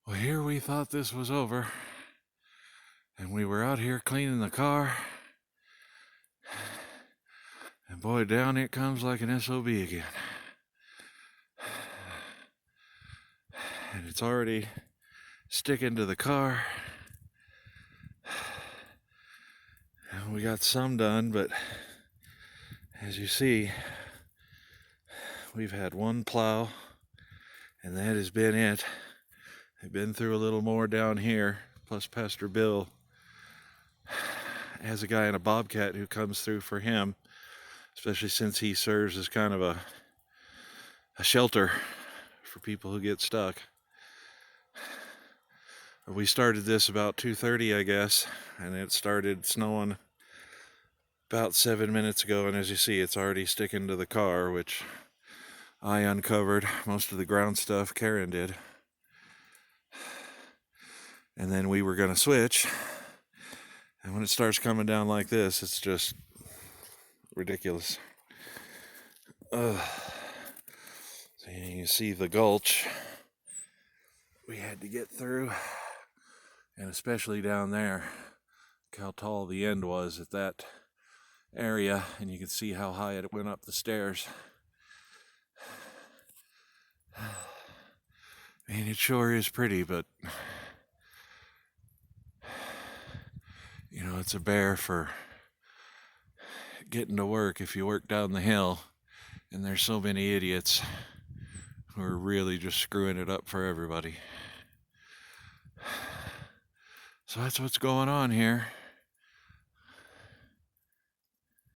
Well, here we thought this was over, and we were out here cleaning the car, and boy, down it comes like an SOB again. And it's already sticking to the car. And we got some done, but as you see, we've had one plow, and that has been it. I've been through a little more down here, plus Pastor Bill has a guy in a bobcat who comes through for him, especially since he serves as kind of a shelter for people who get stuck. We started this about 2:30, I guess, and it started snowing about 7 minutes ago, and as you see, it's already sticking to the car, which I uncovered. Most of the ground stuff Karen did. And then we were going to switch, and when it starts coming down like this, it's just ridiculous. So you can see the gulch we had to get through, and especially down there, look how tall the end was at that area, and you can see how high it went up the stairs. I mean, it sure is pretty, but you know, it's a bear for getting to work if you work down the hill, and there's so many idiots who are really just screwing it up for everybody. So that's what's going on here.